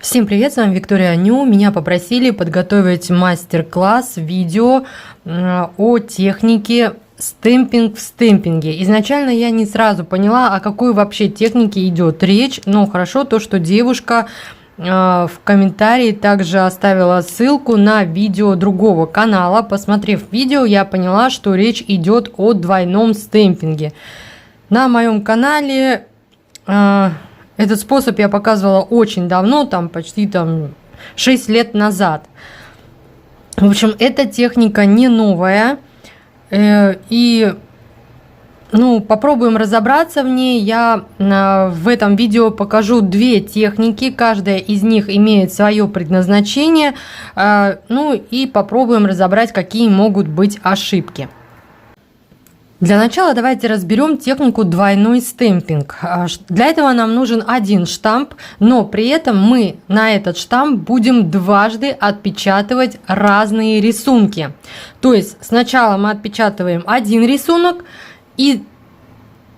Всем привет, с вами Виктория Ню. Меня попросили подготовить мастер-класс, видео о технике стемпинг в стемпинге. Изначально я не сразу поняла, о какой вообще технике идет речь, но хорошо то, что девушка в комментарии также оставила ссылку на видео другого канала. Посмотрев видео, я поняла, что речь идет о двойном стемпинге. На моем канале этот способ я показывала очень давно, почти 6 лет назад. В общем, эта техника не новая. И попробуем разобраться в ней. Я в этом видео покажу две техники. Каждая из них имеет свое предназначение. И попробуем разобрать, какие могут быть ошибки. Для начала давайте разберем технику двойной стемпинг. Для этого нам нужен один штамп, но при этом мы на этот штамп будем дважды отпечатывать разные рисунки. То есть сначала мы отпечатываем один рисунок, и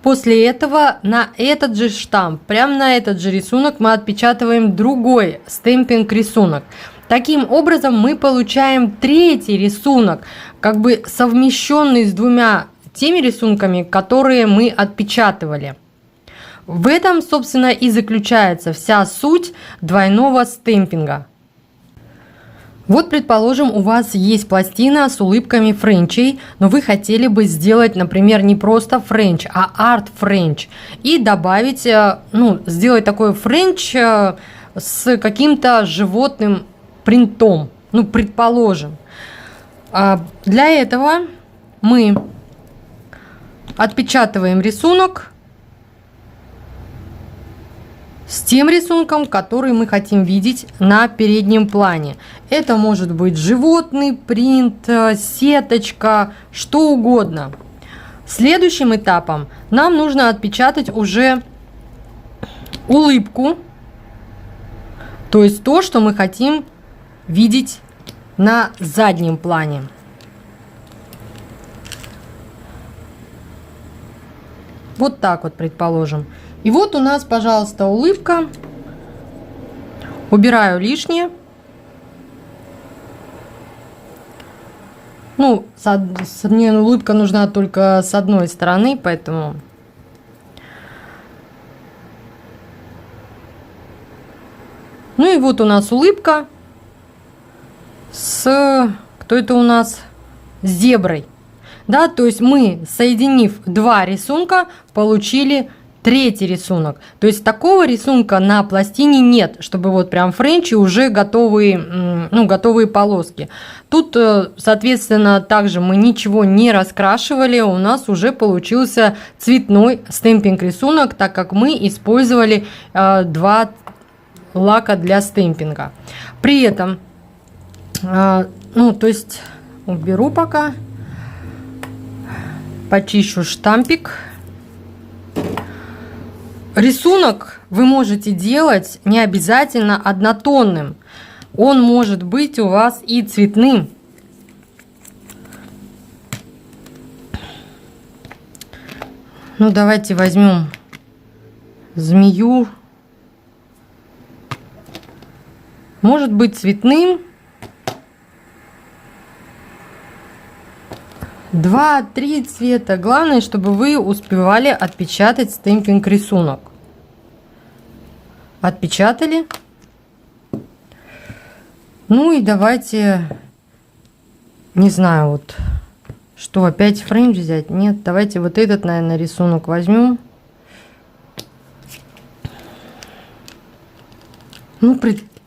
после этого на этот же штамп, прямо на этот же рисунок мы отпечатываем другой стемпинг рисунок. Таким образом мы получаем третий рисунок, совмещенный с двумя теми рисунками, которые мы отпечатывали. В этом, собственно, и заключается вся суть двойного стемпинга. Вот, предположим, у вас есть пластина с улыбками френчей, но вы хотели бы сделать, например, не просто френч, а арт-френч. И добавить, сделать такой френч с каким-то животным принтом, предположим. Для этого мы отпечатываем рисунок с тем рисунком, который мы хотим видеть на переднем плане. Это может быть животный принт, сеточка, что угодно. Следующим этапом нам нужно отпечатать уже улыбку, то есть то, что мы хотим видеть на заднем плане. Вот так вот, предположим. И вот у нас, пожалуйста, улыбка. Убираю лишнее. Мне улыбка нужна только с одной стороны, поэтому... И вот у нас улыбка с... Кто это у нас? С зеброй. Да, то есть мы, соединив два рисунка, получили третий рисунок. То есть такого рисунка на пластине нет, чтобы вот прям френчи уже готовые полоски. Тут, соответственно, также мы ничего не раскрашивали, у нас уже получился цветной стемпинг рисунок, так как мы использовали два лака для стемпинга. При этом, уберу пока. Почищу штампик. Рисунок вы можете делать не обязательно однотонным. Он может быть у вас и цветным. Давайте возьмем змею. Может быть цветным. 2-3 цвета. Главное, чтобы вы успевали отпечатать стемпинг рисунок. Отпечатали. И давайте, не знаю, что опять френч взять? Нет, давайте вот этот, наверное, рисунок возьмем.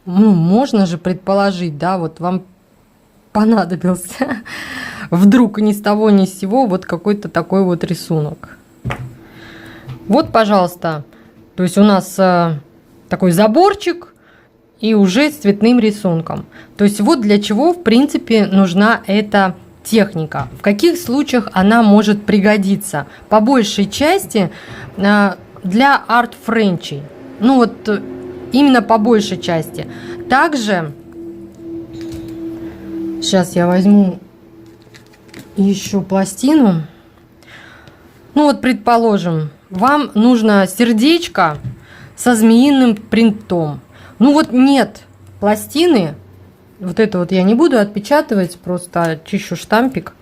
Можно же предположить, да, вот вам понадобился вдруг ни с того ни с сего вот какой-то такой вот рисунок. Вот, пожалуйста, то есть у нас такой заборчик и уже с цветным рисунком. То есть вот для чего в принципе нужна эта техника. В каких случаях она может пригодиться? По большей части для арт-френчей. Именно по большей части. Также сейчас я возьму еще пластину. Предположим, вам нужно сердечко со змеиным принтом. Ну вот нет пластины, вот это вот я не буду отпечатывать, просто чищу штампик.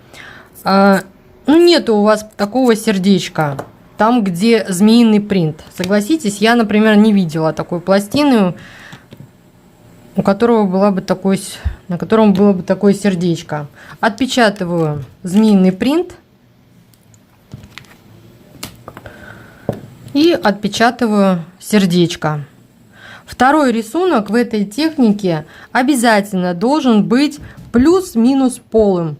Ну нету у вас такого сердечка, там где змеиный принт. Согласитесь, я, например, не видела такой пластины, у которого была бы такой, на котором было бы такое сердечко. Отпечатываю змеиный принт и отпечатываю сердечко. Второй рисунок в этой технике обязательно должен быть плюс-минус полым.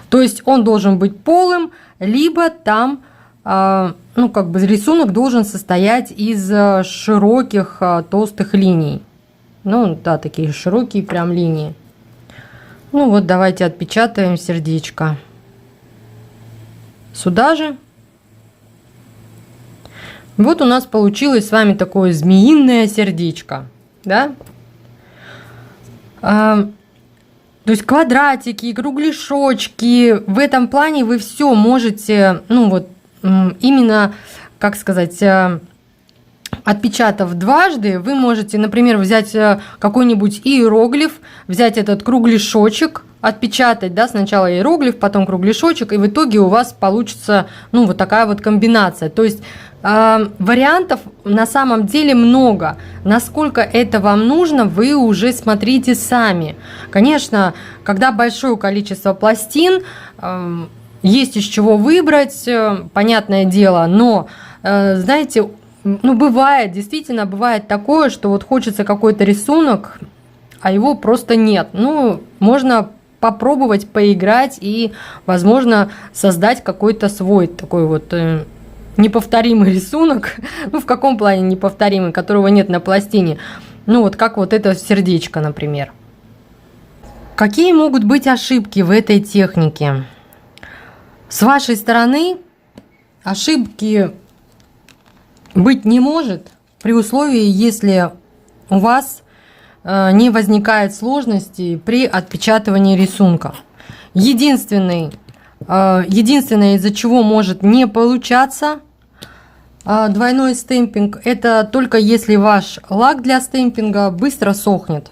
То есть он должен быть полым, либо там, ну, как бы рисунок должен состоять из широких толстых линий. Ну, да, такие широкие прям линии. Ну вот, давайте отпечатаем сердечко. Сюда же. Вот у нас получилось с вами такое змеиное сердечко, да? То есть квадратики, кругляшочки, в этом плане вы все можете, ну вот, именно, как сказать, отпечатав дважды, вы можете, например, взять какой-нибудь иероглиф, взять этот кругляшочек, отпечатать, да, сначала иероглиф, потом кругляшочек, и в итоге у вас получится, ну, вот такая вот комбинация. То есть вариантов на самом деле много. Насколько это вам нужно, вы уже смотрите сами. Конечно, когда большое количество пластин, есть из чего выбрать, понятное дело, но, знаете, ну, бывает, действительно бывает такое, что вот хочется какой-то рисунок, а его просто нет. Ну, можно попробовать поиграть и, возможно, создать какой-то свой такой вот неповторимый рисунок. Ну, в каком плане неповторимый, которого нет на пластине? Ну, вот как вот это сердечко, например. Какие могут быть ошибки в этой технике? С вашей стороны ошибки быть не может, при условии, если у вас не возникает сложностей при отпечатывании рисунка. Единственное, из-за чего может не получаться двойной стемпинг, это только если ваш лак для стемпинга быстро сохнет.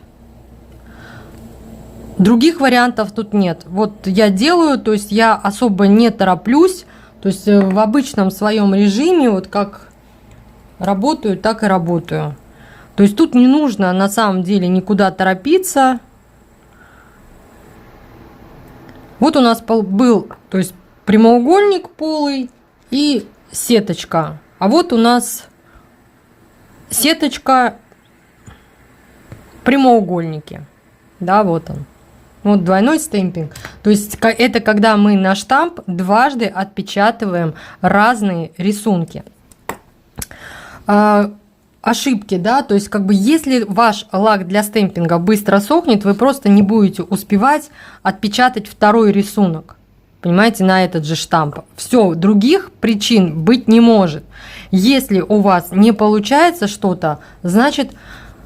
Других вариантов тут нет. Вот я делаю, то есть я особо не тороплюсь, то есть в обычном своем режиме, вот как работаю, так и работаю. То есть тут не нужно на самом деле никуда торопиться. Вот у нас был, то есть прямоугольник полый и сеточка. А вот у нас сеточка, прямоугольники. Да, вот он. Вот двойной стемпинг. То есть это когда мы на штамп дважды отпечатываем разные рисунки. Ошибки, да, то есть как бы если ваш лак для стемпинга быстро сохнет, вы просто не будете успевать отпечатать второй рисунок, понимаете, на этот же штамп. Все, других причин быть не может. Если у вас не получается что-то, значит,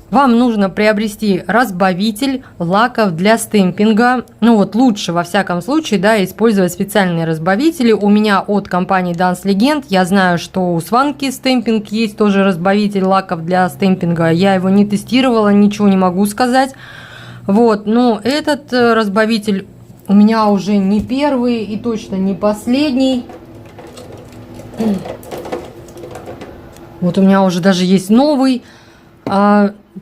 вам нужно приобрести разбавитель лаков для стемпинга. Ну вот лучше во всяком случае, да, использовать специальные разбавители. У меня от компании Dance Legend, я знаю, что у Swanky стемпинг есть тоже разбавитель лаков для стемпинга. Я его не тестировала, ничего не могу сказать. Вот, но этот разбавитель у меня уже не первый и точно не последний. Вот у меня уже даже есть новый.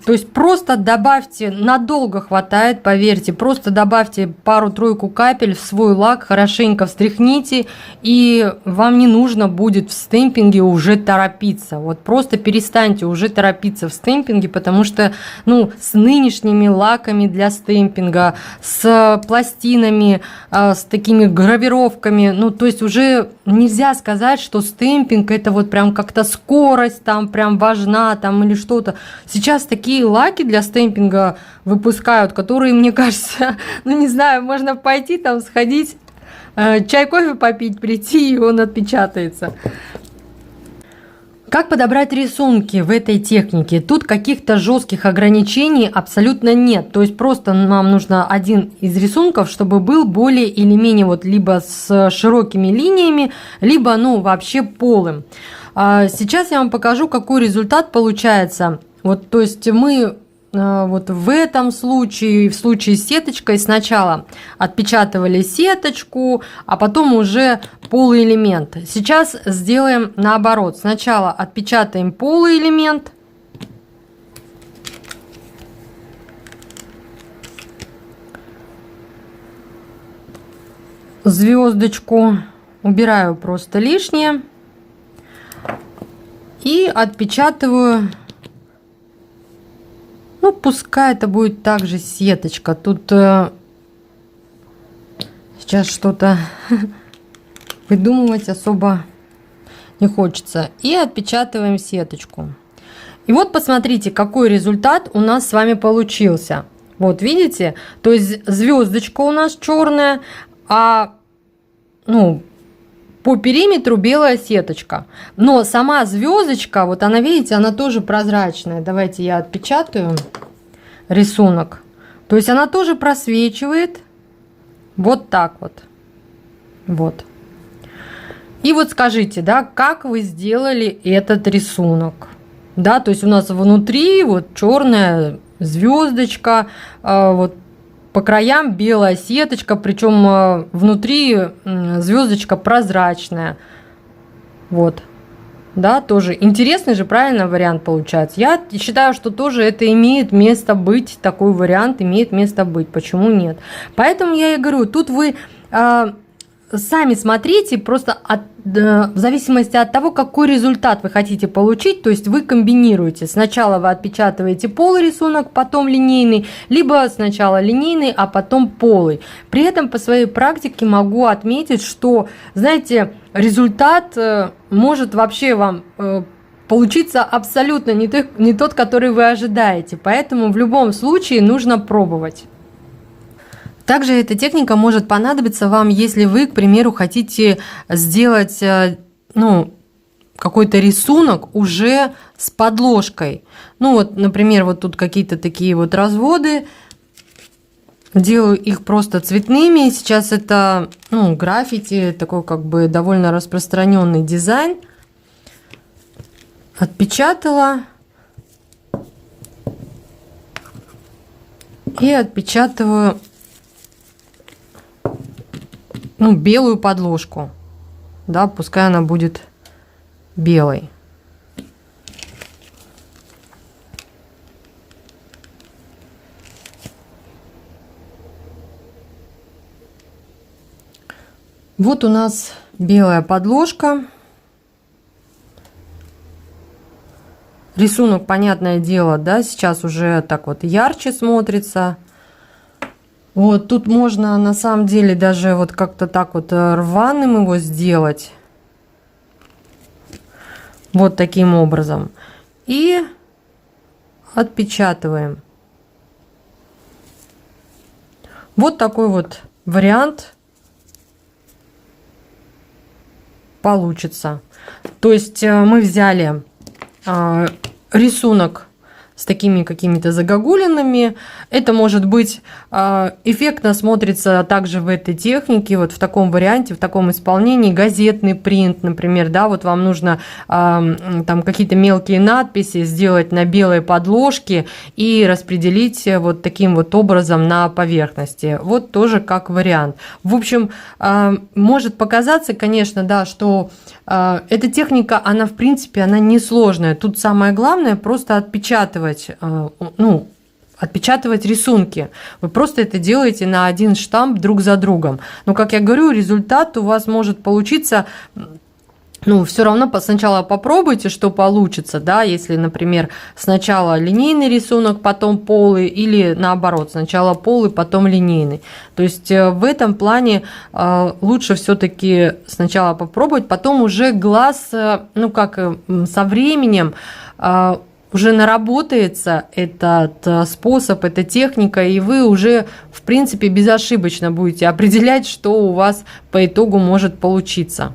То есть просто добавьте, надолго хватает, поверьте, просто добавьте пару-тройку капель в свой лак, хорошенько встряхните, и вам не нужно будет в стемпинге уже торопиться. Вот просто перестаньте уже торопиться в стемпинге, потому что, ну, с нынешними лаками для стемпинга, с пластинами, с такими гравировками, ну, то есть уже нельзя сказать, что стемпинг это вот прям как-то скорость там прям важна там или что-то. Сейчас такие лаки для стемпинга выпускают, которые, мне кажется, ну не знаю, можно пойти там сходить, чай, кофе попить, прийти, и он отпечатается. Как подобрать рисунки в этой технике? Тут каких-то жестких ограничений абсолютно нет. То есть просто нам нужно один из рисунков, чтобы был более или менее вот либо с широкими линиями, либо ну вообще полым. Сейчас я вам покажу, какой результат получается Вот, то есть мы вот в этом случае, в случае с сеточкой, сначала отпечатывали сеточку, а потом уже полый элемент. Сейчас сделаем наоборот. Сначала отпечатаем полый элемент, звездочку, убираю просто лишнее и отпечатываю. Ну, пускай это будет также сеточка. Тут сейчас что-то выдумывать особо не хочется. И отпечатываем сеточку. И вот посмотрите, какой результат у нас с вами получился. Вот видите, то есть звездочка у нас черная, а ну, по периметру белая сеточка. Но сама звездочка, вот она, видите, она тоже прозрачная. Давайте я отпечатаю рисунок. То есть она тоже просвечивает. Вот так вот. Вот. И вот скажите, да, как вы сделали этот рисунок? Да, то есть у нас внутри вот черная звездочка, вот по краям белая сеточка, причем внутри звездочка прозрачная. Вот. Да, тоже интересный же, правильно, вариант получается. Я считаю, что тоже это имеет место быть, такой вариант имеет место быть. Почему нет? Поэтому я и говорю, тут вы сами смотрите, просто в зависимости от того, какой результат вы хотите получить, то есть вы комбинируете. Сначала вы отпечатываете полый рисунок, потом линейный, либо сначала линейный, а потом полый. При этом по своей практике могу отметить, что, знаете, результат может вообще вам получиться абсолютно не тот, который вы ожидаете. Поэтому в любом случае нужно пробовать. Также эта техника может понадобиться вам, если вы, к примеру, хотите сделать, ну, какой-то рисунок уже с подложкой. Ну вот, например, вот тут какие-то такие вот разводы. Делаю их просто цветными. Сейчас это, ну, граффити, такой как бы довольно распространенный дизайн. Отпечатала. И отпечатываю, ну, белую подложку, да, пускай она будет белой. Вот у нас белая подложка. Рисунок, понятное дело, да, сейчас уже так вот ярче смотрится. Вот тут можно на самом деле даже вот как-то так вот рваным его сделать. Вот таким образом. И отпечатываем. Вот такой вот вариант получится. То есть мы взяли рисунок с такими какими-то загогулинами. Это может быть эффектно смотрится также в этой технике, вот в таком варианте, в таком исполнении. Газетный принт, например, да, вот вам нужно там какие-то мелкие надписи сделать на белой подложке и распределить вот таким вот образом на поверхности. Вот тоже как вариант. В общем, может показаться, конечно, да, что эта техника, она в принципе, она несложная. Тут самое главное просто отпечатывать, ну, отпечатывать рисунки. Вы просто это делаете на один штамп друг за другом. Но, как я говорю, результат у вас может получиться. Ну, все равно сначала попробуйте, что получится, да, если, например, сначала линейный рисунок, потом полый, или наоборот, сначала полый, потом линейный. То есть в этом плане лучше все-таки сначала попробовать, потом уже глаз, ну, как со временем уже наработается этот способ, эта техника, и вы уже, в принципе, безошибочно будете определять, что у вас по итогу может получиться.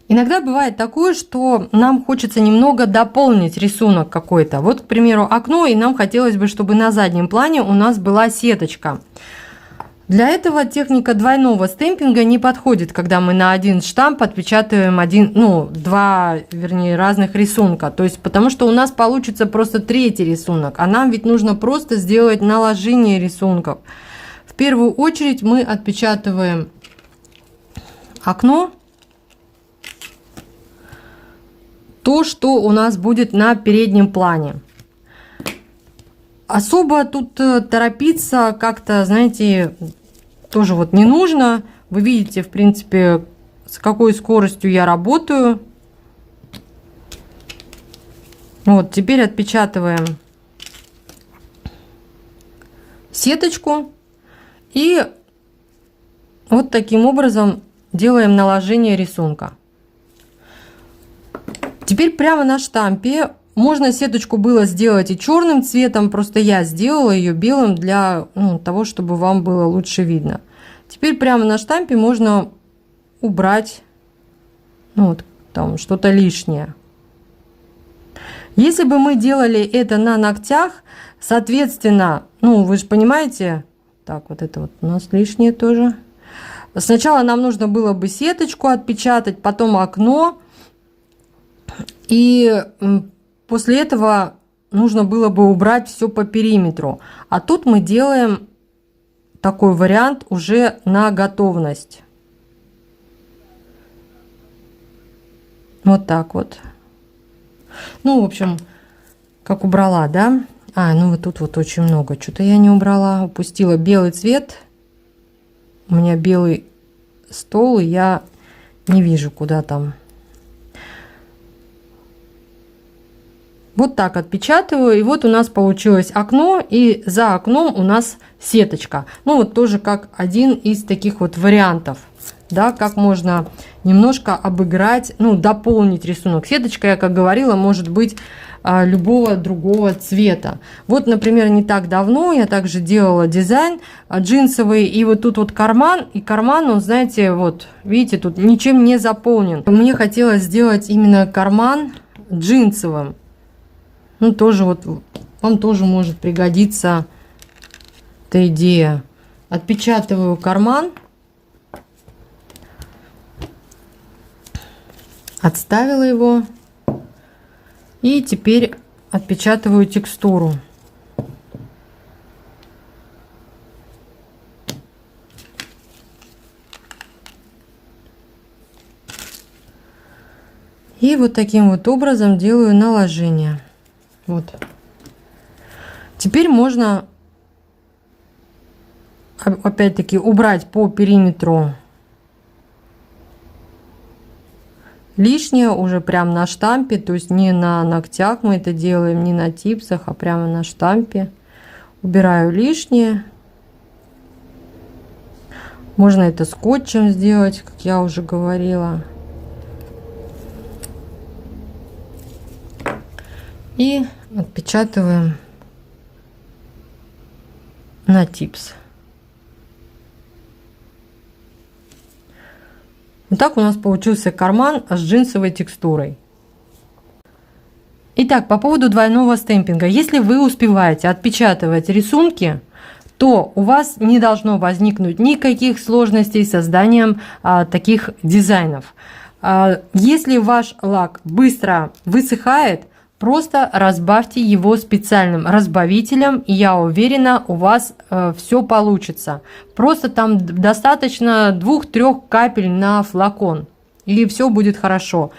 Иногда бывает такое, что нам хочется немного дополнить рисунок какой-то. Вот, к примеру, окно, и нам хотелось бы, чтобы на заднем плане у нас была сеточка. Для этого техника двойного стемпинга не подходит, когда мы на один штамп отпечатываем два, вернее, разных рисунка. То есть, потому что у нас получится просто третий рисунок, а нам ведь нужно просто сделать наложение рисунков. В первую очередь мы отпечатываем окно, то, что у нас будет на переднем плане. Особо тут торопиться как-то, знаете, тоже вот не нужно. Вы видите, в принципе, с какой скоростью я работаю. Вот, теперь отпечатываем сеточку и вот таким образом делаем наложение рисунка. Теперь прямо на штампе можно сеточку было сделать и черным цветом, просто я сделала ее белым для того, чтобы вам было лучше видно. Теперь прямо на штампе можно убрать там что-то лишнее. Если бы мы делали это на ногтях, соответственно, вы же понимаете, так, вот это вот у нас лишнее тоже. Сначала нам нужно было бы сеточку отпечатать, потом окно, и после этого нужно было бы убрать все по периметру. А тут мы делаем такой вариант уже на готовность. Вот так вот. В общем, как убрала, да? Вот тут вот очень много. Что-то я не убрала. Упустила белый цвет. У меня белый стол, и я не вижу, куда там. Вот так отпечатываю, и вот у нас получилось окно, и за окном у нас сеточка. Вот тоже как один из таких вот вариантов, да, как можно немножко обыграть, дополнить рисунок. Сеточка, я как говорила, может быть любого другого цвета. Вот, например, не так давно я также делала дизайн джинсовый, и вот тут вот карман, и карман, он, знаете, вот, видите, тут ничем не заполнен. Мне хотелось сделать именно карман джинсовым. Тоже вот вам тоже может пригодиться эта идея. Отпечатываю карман, отставила его, и теперь отпечатываю текстуру. И вот таким вот образом делаю наложение. Вот. Теперь можно опять-таки убрать по периметру лишнее уже прямо на штампе, то есть не на ногтях мы это делаем, не на типсах, а прямо на штампе. Убираю лишнее. Можно это скотчем сделать, как я уже говорила. И отпечатываем на типс. Вот так у нас получился карман с джинсовой текстурой. Итак, по поводу двойного стемпинга. Если вы успеваете отпечатывать рисунки, то у вас не должно возникнуть никаких сложностей с созданием таких дизайнов. Если ваш лак быстро высыхает, просто разбавьте его специальным разбавителем, и я уверена, у вас все получится. Просто там достаточно 2-3 капель на флакон, и все будет хорошо.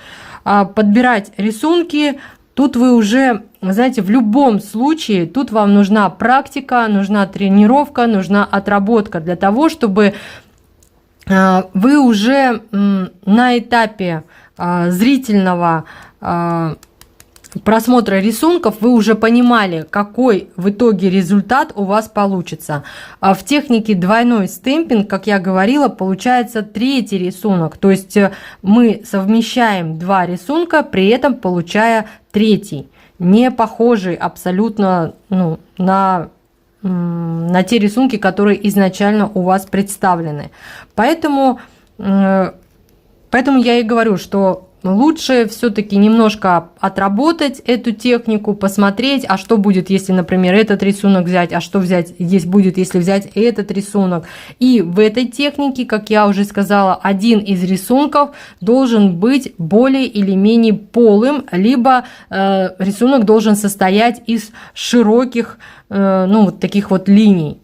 Подбирать рисунки, тут вы уже, знаете, в любом случае, тут вам нужна практика, нужна тренировка, нужна отработка для того, чтобы вы уже на этапе зрительного просмотра рисунков вы уже понимали, какой в итоге результат у вас получится. В технике двойной стемпинг, как я говорила, получается третий рисунок. То есть мы совмещаем два рисунка, при этом получая третий, не похожий абсолютно на те рисунки, которые изначально у вас представлены. Поэтому я и говорю, что лучше все-таки немножко отработать эту технику, посмотреть, а что будет, если, например, этот рисунок взять, а что взять здесь будет, если взять этот рисунок. И в этой технике, как я уже сказала, один из рисунков должен быть более или менее полым, либо рисунок должен состоять из широких, ну, вот таких вот линий.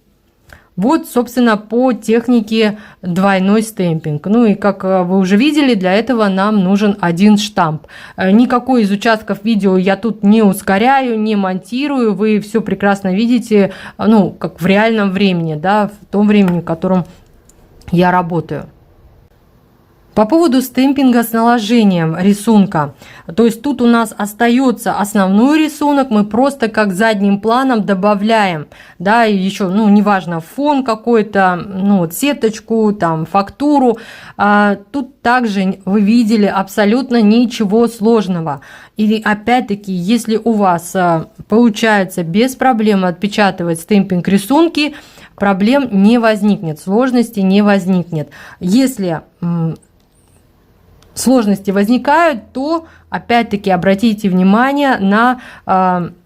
Вот, собственно, по технике двойной стемпинг. Ну и как вы уже видели, для этого нам нужен один штамп. Никакой из участков видео я тут не ускоряю, не монтирую. Вы все прекрасно видите, ну, как в реальном времени, да, в том времени, в котором я работаю. По поводу стемпинга с наложением рисунка, то есть тут у нас остается основной рисунок, мы просто как задним планом добавляем, да, и еще, ну, неважно, фон какой-то, ну, вот сеточку, там, фактуру. Тут также вы видели абсолютно ничего сложного. И опять-таки, если у вас получается без проблем отпечатывать стемпинг рисунки, проблем не возникнет, сложности не возникнет. Если сложности возникают, то опять-таки обратите внимание на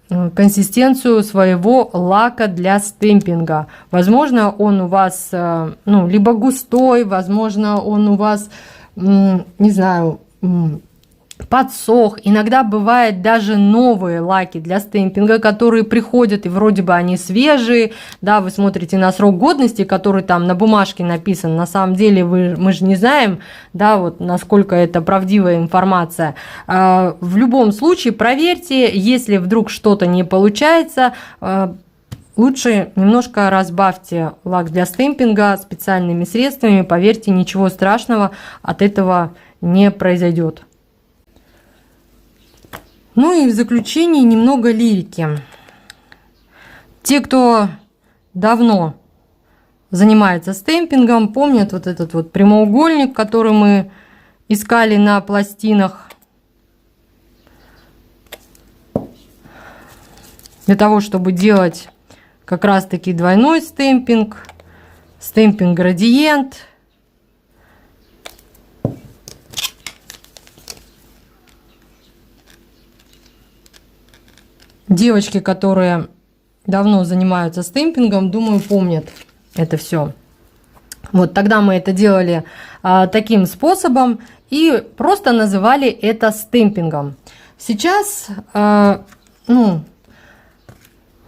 консистенцию своего лака для стемпинга. Возможно, он у вас, ну, либо густой, возможно, он у вас, не знаю, подсох. Иногда бывает даже новые лаки для стемпинга, которые приходят, и вроде бы они свежие, да, вы смотрите на срок годности, который там на бумажке написан, на самом деле мы же не знаем, да, вот насколько это правдивая информация. В любом случае проверьте, если вдруг что-то не получается, лучше немножко разбавьте лак для стемпинга специальными средствами, поверьте, ничего страшного от этого не произойдет. Ну и в заключение немного лирики. Те, кто давно занимается стемпингом, помнят вот этот вот прямоугольник, который мы искали на пластинах. Для того, чтобы делать как раз-таки двойной стемпинг, стемпинг-градиент. Девочки, которые давно занимаются стемпингом, думаю, помнят это все. Вот тогда мы это делали таким способом и просто называли это стемпингом. Сейчас, ну,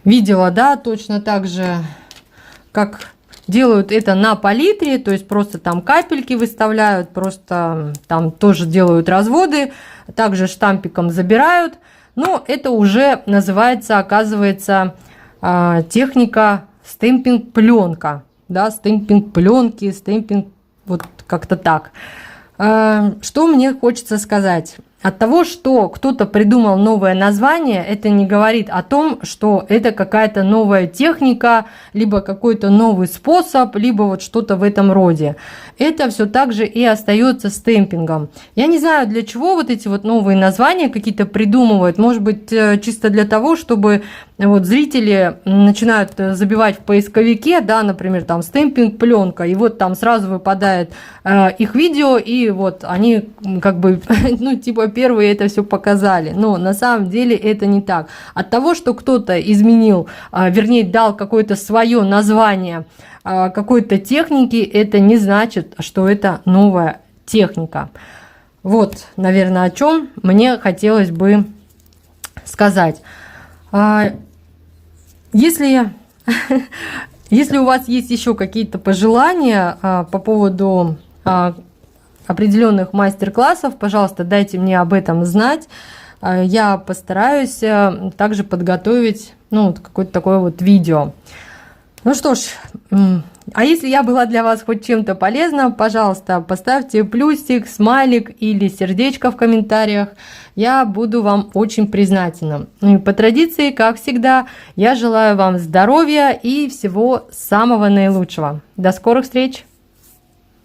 видела, да, точно так же, как делают это на палитре, то есть просто там капельки выставляют, просто там тоже делают разводы, также штампиком забирают. Но это уже называется, оказывается, техника стемпинг пленка, да, стемпинг пленки, стемпинг, вот как-то так. Что мне хочется сказать? От того, что кто-то придумал новое название, это не говорит о том, что это какая-то новая техника, либо какой-то новый способ, либо вот что-то в этом роде. Это все так же и остается стемпингом. Я не знаю, для чего вот эти вот новые названия какие-то придумывают. Может быть, чисто для того, чтобы вот зрители начинают забивать в поисковике, да, например, там стемпинг пленка, и вот там сразу выпадает их видео, и вот они как бы, ну, типа, первые это все показали, но на самом деле это не так. От того, что кто-то изменил, вернее, дал какое-то свое название какой-то техники, это не значит, что это новая техника. Вот, наверное, о чем мне хотелось бы сказать. Если у вас есть еще какие-то пожелания по поводу определенных мастер-классов, пожалуйста, дайте мне об этом знать. Я постараюсь также подготовить, ну, вот какое-то такое вот видео. Ну что ж, а если я была для вас хоть чем-то полезна, пожалуйста, поставьте плюсик, смайлик или сердечко в комментариях. Я буду вам очень признательна. Ну и по традиции, как всегда, я желаю вам здоровья и всего самого наилучшего. До скорых встреч!